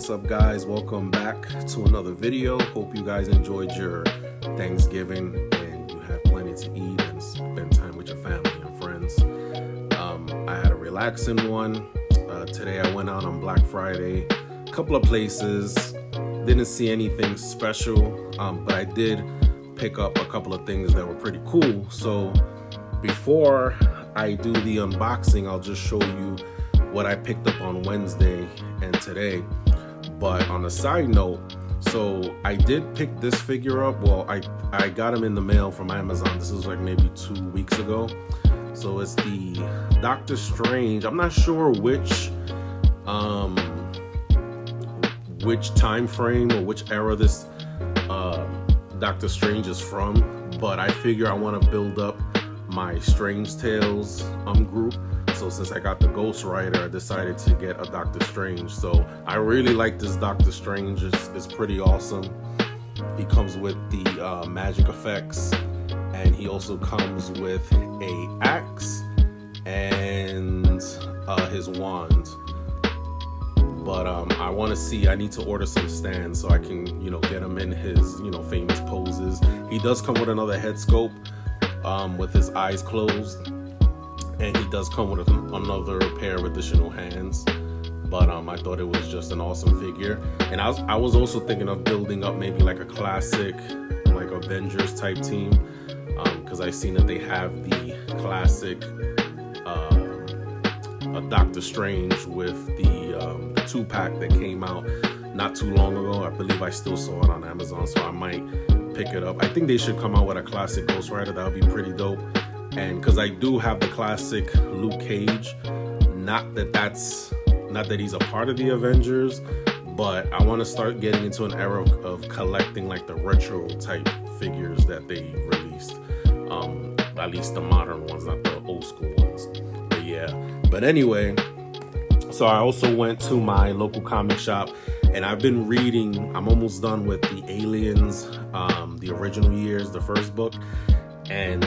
What's up, guys? Welcome back to another video. Hope you guys enjoyed your Thanksgiving and you had plenty to eat and spend time with your family and friends. I had a relaxing one. Today I went out on Black Friday, a couple of places. Didn't see anything special, but I did pick up a couple of things that were pretty cool. So before I do the unboxing, I'll just show you what I picked up on Wednesday and today. But on a side note, so I did pick this figure up. Well, I got him in the mail from Amazon. This was like maybe 2 weeks ago. So it's the Doctor Strange. I'm not sure which time frame or which era this Doctor Strange is from, but I figure I want to build up my Strange Tales group. So since I got the Ghost Rider, I decided to get a Doctor Strange. So I really like this Doctor Strange. It's pretty awesome. He comes with the magic effects, and he also comes with a axe and his wand. But I want to see, I need to order some stands so I can, get him in his, famous poses. He does come with another head sculpt with his eyes closed. And he does come with another pair of additional hands. But I thought it was just an awesome figure. And I was also thinking of building up maybe like a classic, like Avengers type team. Because I seen that they have the classic Doctor Strange with the 2-pack that came out not too long ago. I believe I still saw it on Amazon, so I might pick it up. I think they should come out with a classic Ghost Rider. That would be pretty dope. And because I do have the classic Luke Cage, not that he's a part of the Avengers, but I want to start getting into an era of collecting like the retro type figures that they released. At least the modern ones, not the old school ones. But yeah. But anyway, so I also went to my local comic shop, and I've been reading. I'm almost done with the Aliens, the original years, the first book, and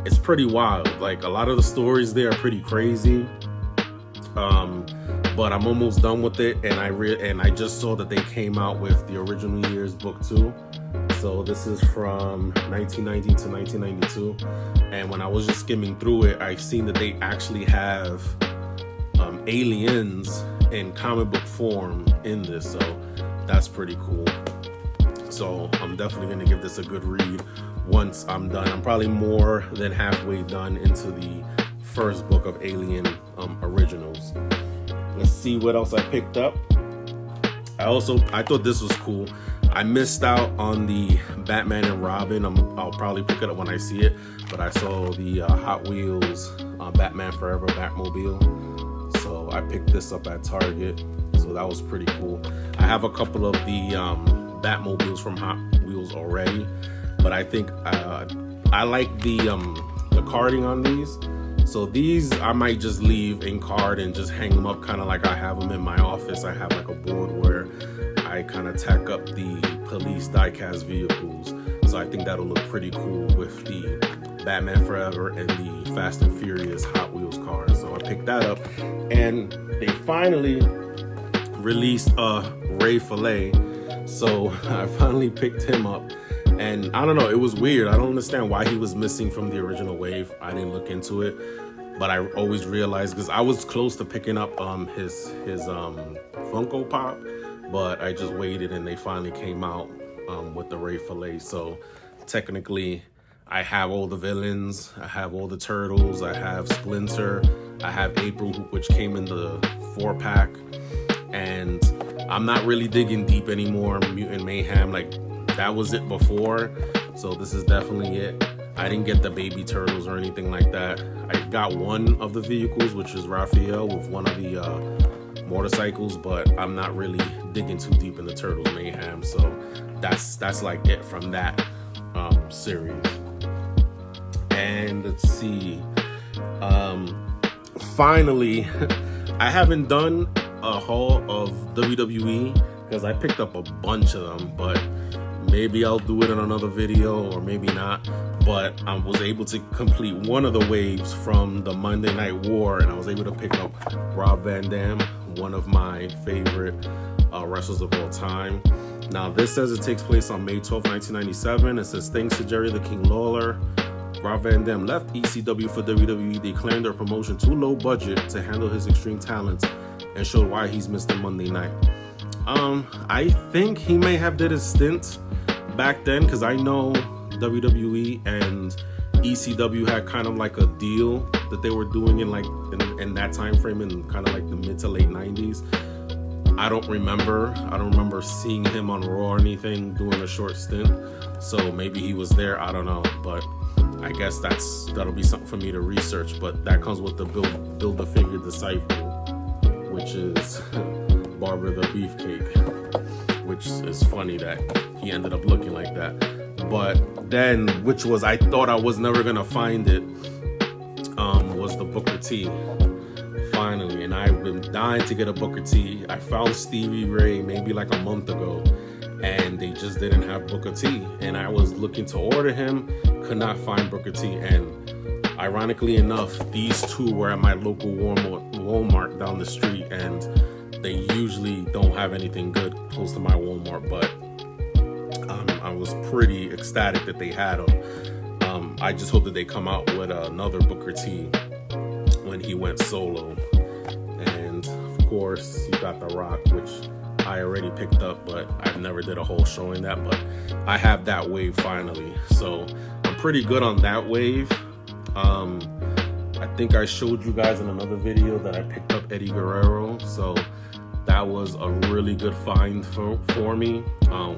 it's pretty wild. Like, a lot of the stories there are pretty crazy. But I'm almost done with it, and I just saw that they came out with the original years book 2. So this is from 1990 to 1992. And when I was just skimming through it, I've seen that they actually have aliens in comic book form in this. So that's pretty cool. So I'm definitely gonna give this a good read once I'm done. I'm probably more than halfway done into the first book of Alien Originals. Let's see what else I picked up. I thought this was cool. I missed out on the Batman and Robin. I'll probably pick it up when I see it, but I saw the Hot Wheels Batman Forever Batmobile, so I picked this up at Target. So that was pretty cool. I have a couple of the Batmobiles from Hot Wheels already, but I think I like the carding on these. So these I might just leave in card and just hang them up, kind of like I have them in my office. I have like a board where I kind of tack up the police diecast vehicles. So I think that'll look pretty cool with the Batman Forever and the Fast and Furious Hot Wheels cars. So I picked that up, and they finally released Ray Fillet. So I finally picked him up. And I don't know, it was weird. I don't understand why he was missing from the original wave. I didn't look into it, but I always realized, because I was close to picking up his Funko Pop, but I just waited, and they finally came out with the Ray Fillet. So technically, I have all the villains, I have all the Turtles, I have Splinter, I have April, which came in the 4-pack, and I'm not really digging deep anymore. Mutant Mayhem, like, that was it before, so this is definitely it. I didn't get the baby turtles or anything like that. I got one of the vehicles, which is Raphael with one of the motorcycles, but I'm not really digging too deep in the Turtles Mayhem. So that's like it from that series. And let's see. Finally, I haven't done a haul of WWE because I picked up a bunch of them, but maybe I'll do it in another video or maybe not. But I was able to complete one of the waves from the Monday Night War, and I was able to pick up Rob Van Dam, one of my favorite wrestlers of all time. Now, this says it takes place on May 12, 1997. It says, thanks to Jerry the King Lawler, Rob Van Dam left ECW for WWE, declaring their promotion too low budget to handle his extreme talents and showed why he's Mr. Monday Night. I think he may have did his stint back then, because I know WWE and ECW had kind of like a deal that they were doing in that time frame in kind of like the mid to late 90s. I don't remember seeing him on Raw or anything doing a short stint. So maybe he was there, I don't know, but I guess that'll be something for me to research. But that comes with the build a figure disciple, which is Barber the Beefcake, which is funny that he ended up looking like that. But then, I thought I was never gonna find it, was the Booker T. Finally, and I've been dying to get a Booker T. I found Stevie Ray maybe like a month ago, and they just didn't have Booker T. And I was looking to order him, could not find Booker T. And ironically enough, these two were at my local Walmart down the street, and they usually don't have anything good close to my Walmart, but I was pretty ecstatic that they had them. I just hope that they come out with another Booker T when he went solo. And of course, you got The Rock, which I already picked up, but I never did a whole showing that, but I have that wave finally. So I'm pretty good on that wave. I think I showed you guys in another video that I picked up Eddie Guerrero. So that was a really good find for me,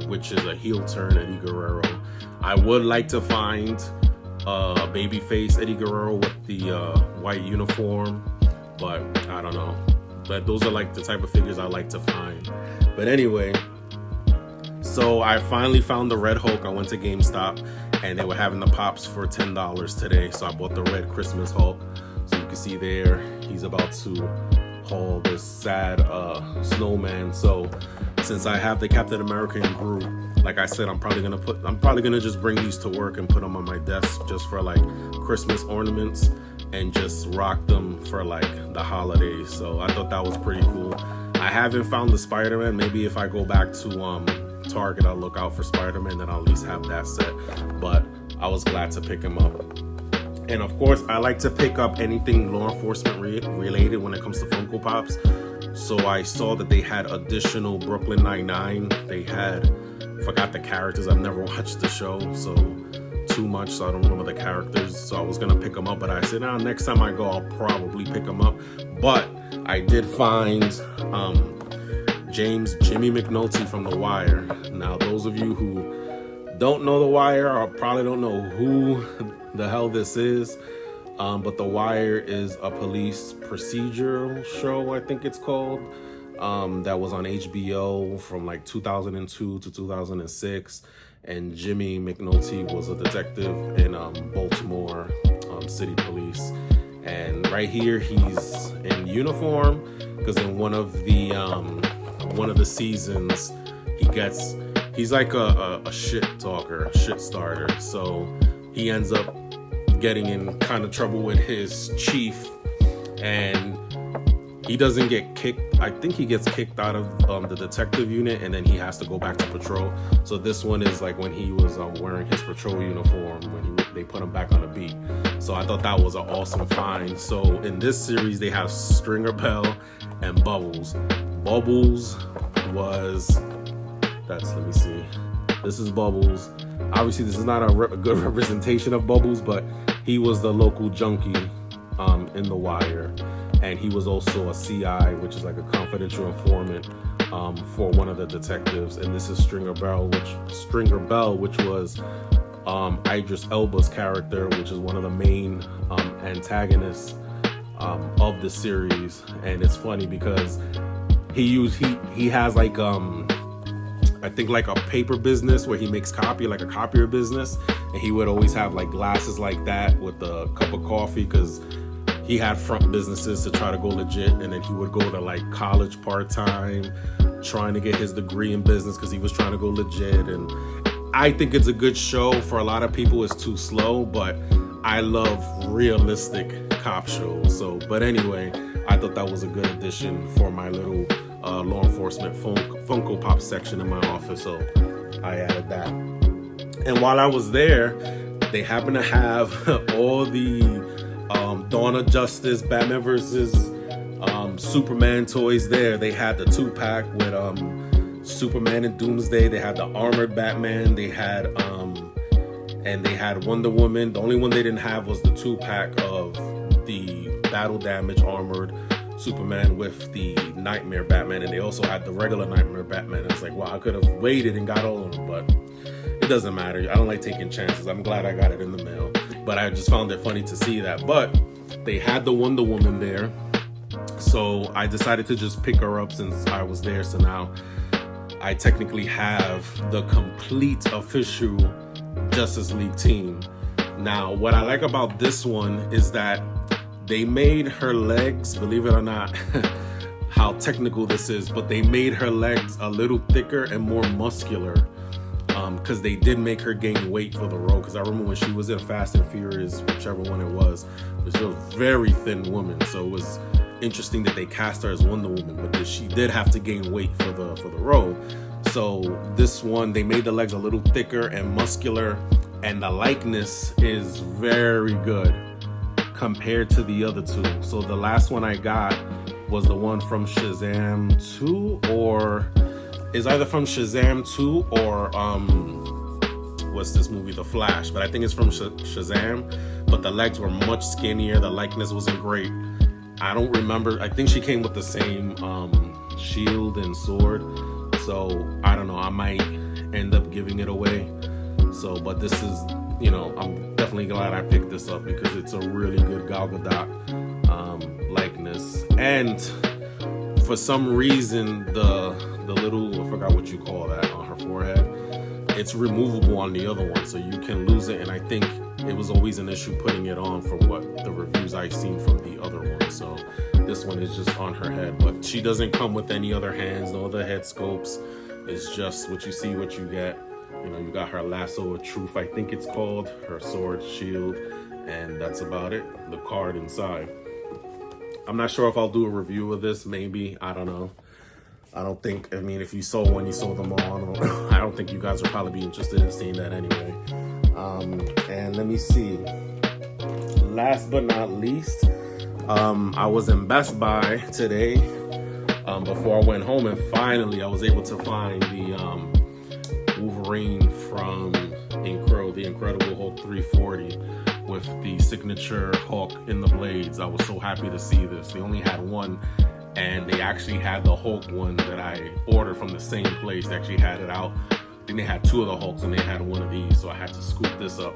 which is a heel turn Eddie Guerrero. I would like to find a babyface Eddie Guerrero with the white uniform, but I don't know. But those are like the type of figures I like to find. But anyway, so I finally found the Red Hulk. I went to GameStop and they were having the pops for $10 today. So I bought the Red Christmas Hulk. So you can see there, he's about to haul this sad snowman. So since I have the Captain America in Groot, like I said, I'm probably gonna just bring these to work and put them on my desk just for like Christmas ornaments and just rock them for like the holidays. So I thought that was pretty cool. I haven't found the Spider-Man. Maybe if I go back to Target, I'll look out for Spider-Man, then I'll at least have that set. But I was glad to pick him up. And of course, I like to pick up anything law enforcement related when it comes to Funko Pops. So I saw that they had additional Brooklyn Nine-Nine. They had, forgot the characters. I've never watched the show, so too much, so I don't remember the characters. So I was gonna pick them up, but I said, next time I go, I'll probably pick them up. But I did find Jimmy McNulty from The Wire. Now, those of you who don't know The Wire or probably don't know who the hell this is, but The Wire is a police procedural show, I think it's called, that was on HBO from like 2002 to 2006. And Jimmy McNulty was a detective in Baltimore City Police. And right here, he's in uniform because in one of the seasons, he's like a shit talker, a shit starter. So he ends up getting in kind of trouble with his chief, and he doesn't get kicked. I think he gets kicked out of the detective unit, and then he has to go back to patrol. So this one is like when he was wearing his patrol uniform when they put him back on the beat. So I thought that was an awesome find. So in this series, they have Stringer Bell and Bubbles. Bubbles was, let me see. This is Bubbles. Obviously, this is not a good representation of Bubbles, but he was the local junkie in The Wire. And he was also a CI, which is like a confidential informant for one of the detectives. And this is Stringer Bell, which was Idris Elba's character, which is one of the main antagonists of the series. And it's funny because he has like I think like a paper business where he makes copy, like a copier business, and he would always have like glasses like that with a cup of coffee because he had front businesses to try to go legit, and then he would go to like college part-time trying to get his degree in business because he was trying to go legit. And I think it's a good show. For a lot of people it's too slow, but I love realistic cop shows. So, but anyway, I thought that was a good addition for my little law enforcement Funko Pop section in my office, so I added that. And while I was there, they happened to have all the Dawn of Justice, Batman versus Superman toys there. They had the 2-pack with Superman and Doomsday. They had the armored Batman. They had and they had Wonder Woman. The only one they didn't have was the 2-pack of the battle damage armored Superman with the Nightmare Batman, and they also had the regular Nightmare Batman. It's like, wow, I could have waited and got all of them, but it doesn't matter. I don't like taking chances. I'm glad I got it in the mail, but I just found it funny to see that. But they had the Wonder Woman there, so I decided to just pick her up since I was there. So now I technically have the complete official Justice League team. Now, what I like about this one is that they made her legs, believe it or not, how technical this is, but they made her legs a little thicker and more muscular, because they did make her gain weight for the role. Because I remember when she was in Fast and Furious, whichever one it was a very thin woman, so it was interesting that they cast her as Wonder Woman, but she did have to gain weight for the role. So this one, they made the legs a little thicker and muscular, and the likeness is very good compared to the other two. So the last one I got was the one from Shazam 2, or is either from Shazam 2 or what's this movie, The Flash, but I think it's from Shazam. But the legs were much skinnier, the likeness wasn't great. I don't remember, I think she came with the same shield and sword, so I don't know, I might end up giving it away. So, but this is, you know, I'm definitely glad I picked this up because it's a really good Gal Gadot likeness. And for some reason, the little, I forgot what you call that on her forehead, it's removable on the other one, so you can lose it. And I think it was always an issue putting it on from what the reviews I've seen from the other one. So this one is just on her head, but she doesn't come with any other hands, no other head scopes. It's just what you see, what you get. You know, you got her lasso of truth, I think it's called, her sword, shield, and that's about it. The card inside. I'm not sure if I'll do a review of this, maybe, I don't know. I don't think, I mean, if you saw one, you saw them all. I don't think you guys will probably be interested in seeing that anyway. And let me see. Last but not least, I was in Best Buy today before I went home, and finally I was able to find the Wolverine from the Incredible Hulk 340 with the signature Hulk in the blades. I was so happy to see this. They only had one, and they actually had the Hulk one that I ordered from the same place. They actually had it out. I think they had two of the Hulks and they had one of these, so I had to scoop this up.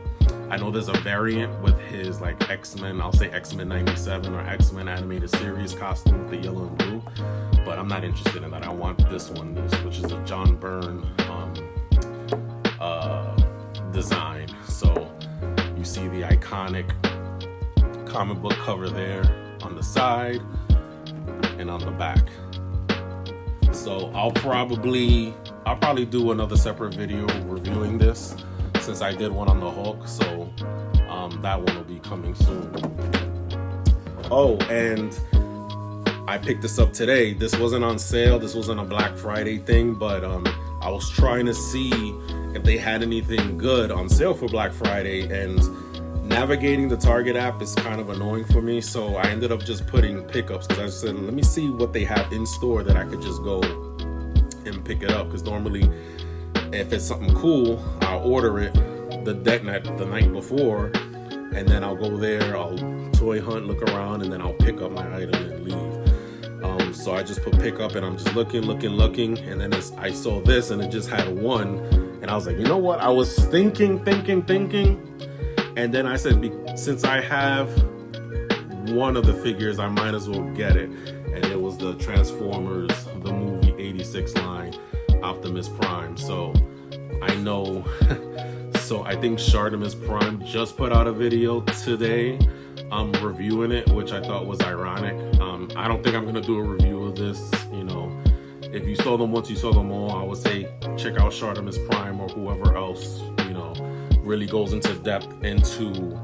I know there's a variant with his like X-Men, I'll say X-Men 97 or X-Men animated series costume with the yellow and blue, but I'm not interested in that. I want this one, which is a John Byrne design. So you see the iconic comic book cover there on the side and on the back. So I'll probably do another separate video reviewing this, since I did one on the Hulk. So that one will be coming soon. Oh, and I picked this up today. This wasn't on sale. This wasn't a Black Friday thing, but I was trying to see if they had anything good on sale for Black Friday, and navigating the Target app is kind of annoying for me, so I ended up just putting pickups, because I said, let me see what they have in store that I could just go and pick it up, because normally if it's something cool, I'll order it the night before, and then I'll go there, I'll toy hunt, look around, and then I'll pick up my item and leave. So I just put pickup, and I'm just looking, and then I saw this, and it just had one, and I was like, you know what? I was thinking, and then I said, since I have one of the figures, I might as well get it. And it was the Transformers, the movie 86 line, Optimus Prime. So I know, so I think Shartimus Prime just put out a video today reviewing it, which I thought was ironic. I don't think I'm gonna do a review of this. You know, if you saw them once, you saw them all. I would say check out Shartimus Prime or whoever else, you know, really goes into depth into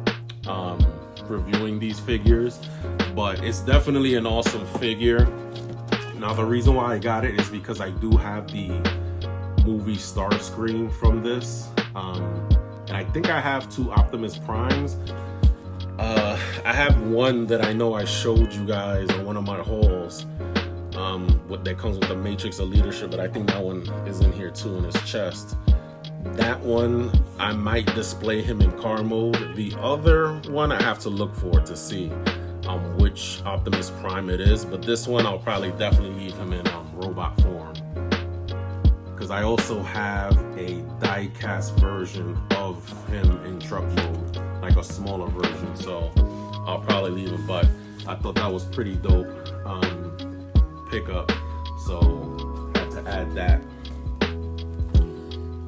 reviewing these figures. but it's definitely an awesome figure. Now, the reason why I got it is because I do have the movie star screen from this, and I think I have 2 Optimus Primes. I have one that I know I showed you guys on one of my hauls, that comes with the Matrix of Leadership, but I think that one is in here too in his chest. That one, I might display him in car mode. The other one, I have to look for it to see which Optimus Prime it is, but this one I'll probably definitely leave him in robot form, because I also have a die-cast version of him in truck mode, like a smaller version, so I'll probably leave him. But I thought that was pretty dope pickup, so had to add that.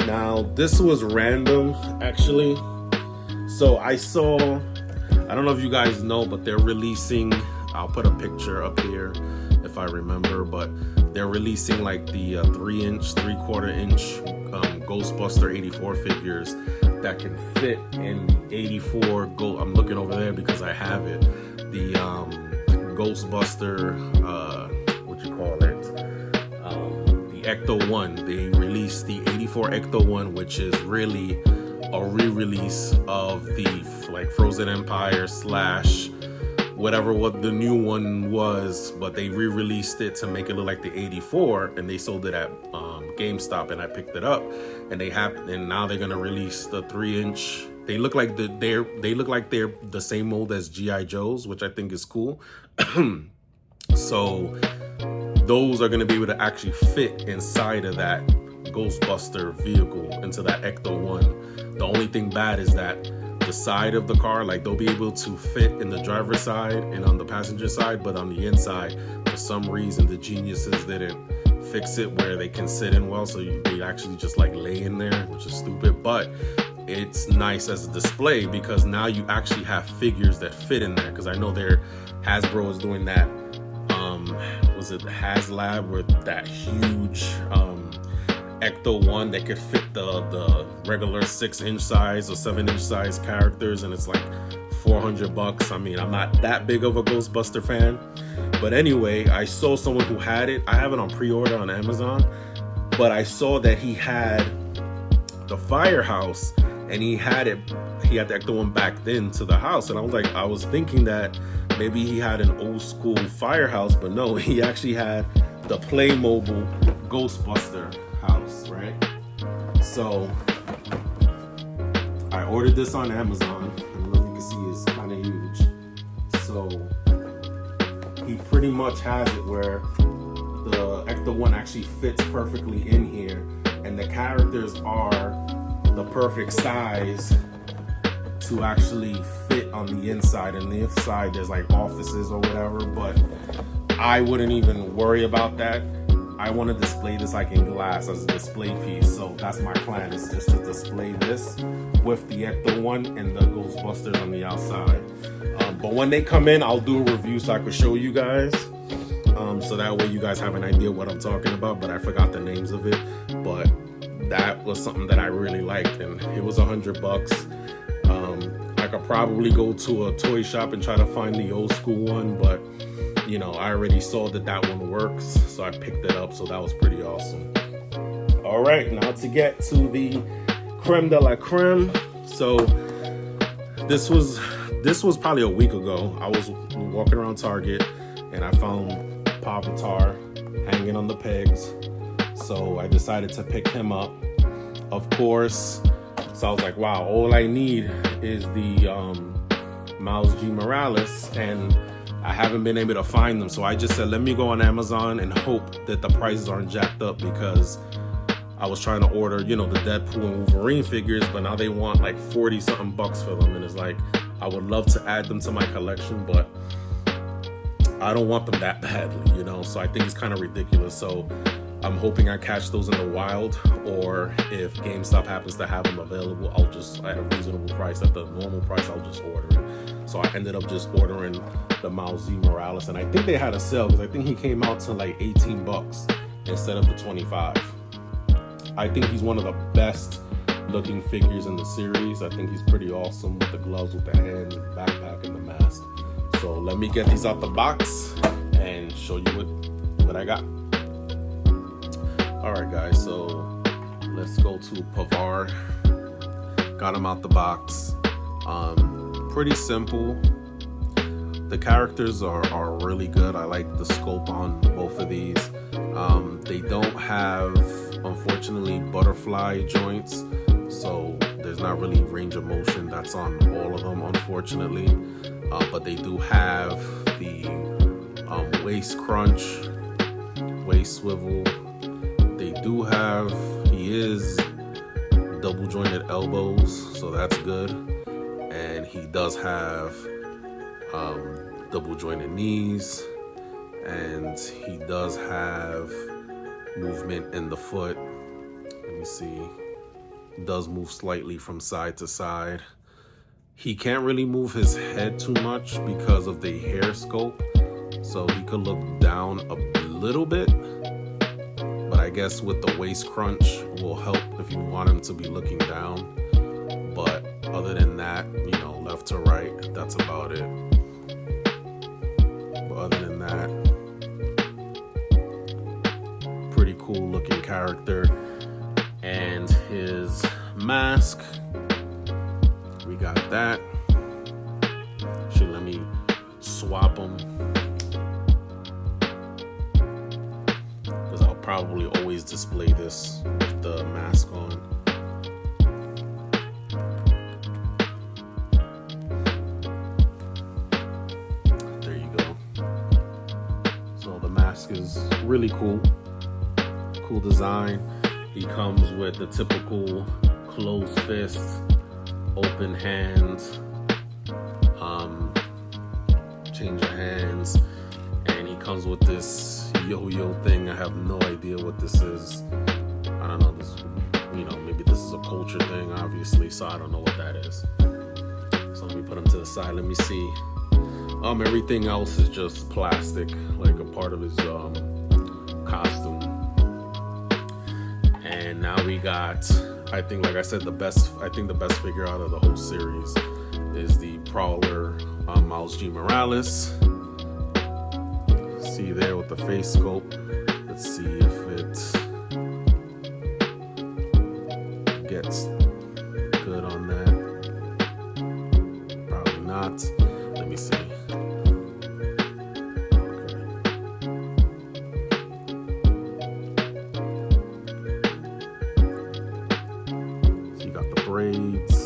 Now, this was random, actually. So I don't know if you guys know, but they're releasing, I'll put a picture up here if I remember, but they're releasing like the 3-inch, 3/4-inch Ghostbuster 84 figures that can fit in the 84 I'm looking over there because I have it. The Ghostbuster, the Ecto 1. They released the 84 Ecto 1, which is really a re-release of the Frozen Empire / whatever what the new one was, but they re-released it to make it look like the 84, and they sold it at GameStop, and I picked it up, and now they're gonna release the 3-inch. They look like they're the same mold as GI Joes, which I think is cool. So those are going to be able to actually fit inside of that Ghostbuster vehicle, into that Ecto 1. The only thing bad is that the side of the car, they'll be able to fit in the driver's side and on the passenger side, but on the inside, for some reason, the geniuses didn't fix it where they can sit in well, so they actually just lay in there, which is stupid. But it's nice as a display because now you actually have figures that fit in there, because I know Hasbro is doing that. Was it HasLab with that huge Ecto 1 that could fit the regular 6-inch size or 7-inch size characters, and it's like $400. I mean, I'm not that big of a Ghostbuster fan, but anyway, I saw someone who had it. I have it on pre-order on Amazon, but I saw that he had the Firehouse, and he had the Ecto 1 backed into the house, and I was thinking that maybe he had an old school Firehouse, but no, he actually had the Playmobil Ghostbuster house, right? So I ordered this on Amazon. I don't know if you can see, it's kind of huge. So he pretty much has it where the Ecto 1 actually fits perfectly in here, and the characters are the perfect size to actually fit on the inside, and the inside there's offices or whatever, but I wouldn't even worry about that. I want to display this in glass as a display piece, so that's my plan, is just to display this with the Ecto 1 and the Ghostbusters on the outside. But when they come in, I'll do a review so I can show you guys, so that way you guys have an idea what I'm talking about, but I forgot the names of it. But that was something that I really liked, and it was $100. I could probably go to a toy shop and try to find the old school one, but I already saw that one works, so I picked it up, so that was pretty awesome. All right, now to get to the creme de la creme. So this was probably a week ago. I was walking around Target and I found Pavitr hanging on the pegs, so I decided to pick him up, of course. So I was like, wow, all I need is the Miles G. Morales, and I haven't been able to find them. So I just said, let me go on Amazon and hope that the prices aren't jacked up, because I was trying to order, the Deadpool and Wolverine figures, but now they want 40 something bucks for them. And it's I would love to add them to my collection, but I don't want them that badly, so I think it's kind of ridiculous. So I'm hoping I catch those in the wild, or if GameStop happens to have them available, I'll just, at a reasonable price, at the normal price, I'll just order it. So I ended up just ordering the Miles Z Morales, and I think they had a sale, because I think he came out to $18 instead of the 25. I think he's one of the best looking figures in the series. I think he's pretty awesome with the gloves, with the hands, the backpack, and the mask. So So let me get these out the box and show you what I got. All right, guys, so let's go to Pavitr. Got him out the box. Pretty simple. The characters are really good. I like the scope on both of these. They don't have, unfortunately, butterfly joints, so there's not really range of motion that's on all of them, unfortunately. But they do have the waist crunch, waist swivel. They do have, he is double jointed elbows, so that's good. And he does have double jointed knees, and he does have movement in the foot. Let me see. Does move slightly from side to side. He can't really move his head too much because of the hair scope, so he could look down a little bit, but I guess with the waist crunch will help if you want him to be looking down. But other than that, you know, left to right, that's about it. But other than that, pretty cool looking character. And his mask, we got that. Actually, let me swap them, because I'll probably always display this with the mask on. There you go. So the mask is really cool. Cool design. He comes with the typical closed fist, open hands, change of hands, and he comes with this yo-yo thing. I have no idea what this is. I don't know, this, you know, maybe this is a culture thing, obviously, so I don't know what that is. So let me put him to the side. Let me see. Everything else is just plastic, like a part of his costume. And now we got, I think, like I said, the best figure out of the whole series is the Prowler Miles G. Morales. See there with the face scope. Let's see if it gets good on that. Probably not. Let me see. Braids.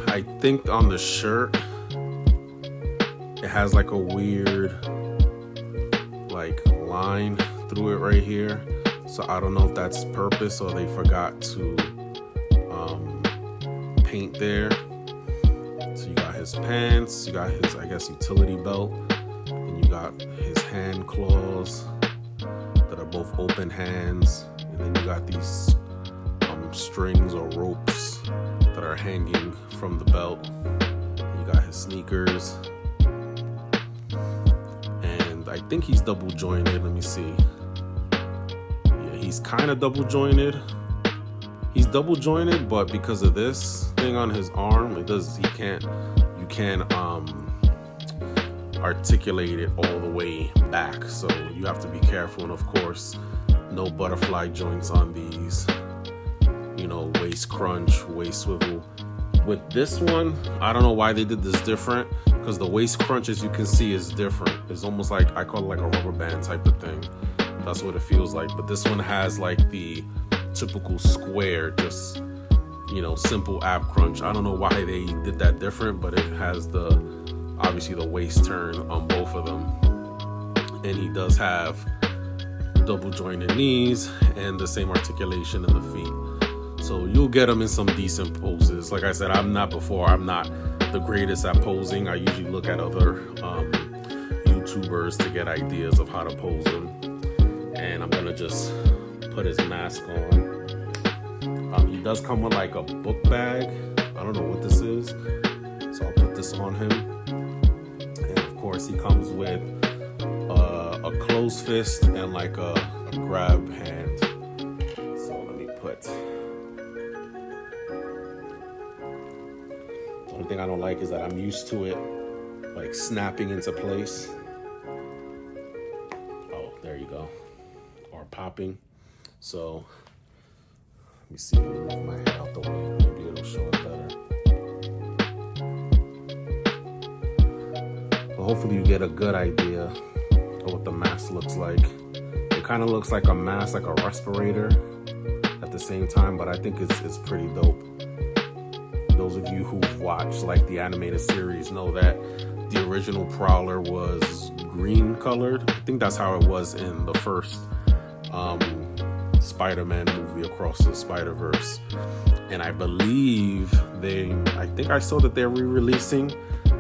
I think on the shirt it has like a weird like line through it right here, so I don't know if that's purpose or they forgot to paint there. So you got his pants, you got his, I guess, utility belt, and you got his hand claws that are both open hands, and then you got these strings or ropes that are hanging from the belt. You got his sneakers, and I think he's double jointed. Let me see. Yeah, he's kind of double jointed. He's double jointed, but because of this thing on his arm, you can't articulate it all the way back, so you have to be careful. And of course, no butterfly joints on these. You know, waist crunch, waist swivel. With this one, I don't know why they did this different, because the waist crunch, as you can see, is different. It's almost like, I call it like a rubber band type of thing. That's what it feels like. But this one has like the typical square, just, you know, simple ab crunch. I don't know why they did that different, but it has obviously the waist turn on both of them. And he does have double jointed knees and the same articulation in the feet. So you'll get them in some decent poses. Like I said, I'm not the greatest at posing. I usually look at other YouTubers to get ideas of how to pose them. And I'm gonna just put his mask on. He does come with like a book bag. I don't know what this is, so I'll put this on him. And of course, he comes with a closed fist and like a grab hand. So let me put. The only thing I don't like is that I'm used to it like snapping into place. Oh, there you go. Or popping. So let me see. Let me move my head out the way. Maybe it'll show it better. But hopefully you get a good idea of what the mask looks like. It kind of looks like a mask, like a respirator at the same time, but I think it's pretty dope. Those of you who've watched like the animated series know that the original Prowler was green colored. I think that's how it was in the first Spider-Man movie, Across the Spider-Verse. And I believe I think I saw that they're re-releasing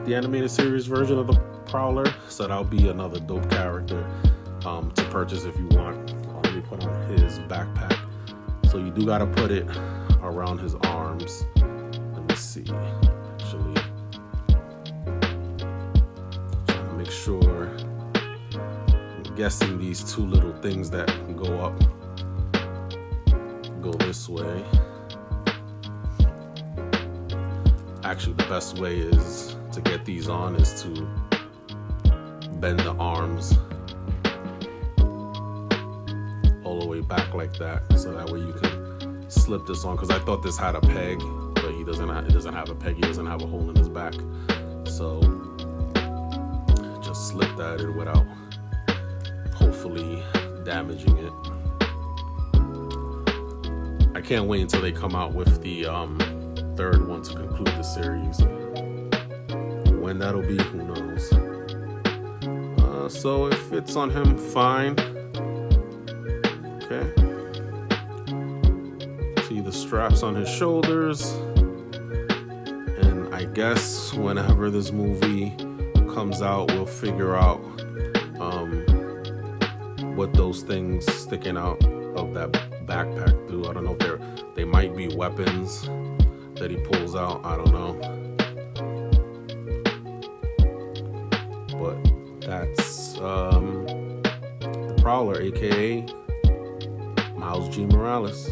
the animated series version of the Prowler, so that'll be another dope character to purchase if you want. Let me put on his backpack. So you do gotta put it around his arms. Let me see. Actually, trying to make sure. I'm guessing these two little things that go up go this way. Actually, the best way is to get these on is to bend the arms all the way back like that, so that way you can slip this on. Because I thought this had a peg, but it doesn't have a peg. He doesn't have a hole in his back, so just slip that in without hopefully damaging it. I can't wait until they come out with the third one to conclude the series. When that'll be, who knows. So if it's on him, fine. Okay. See the straps on his shoulders. And I guess whenever this movie comes out, we'll figure out what those things sticking out of that backpack do. I don't know if they might be weapons that he pulls out. I don't know. But that's the Prowler, aka Miles G. Morales.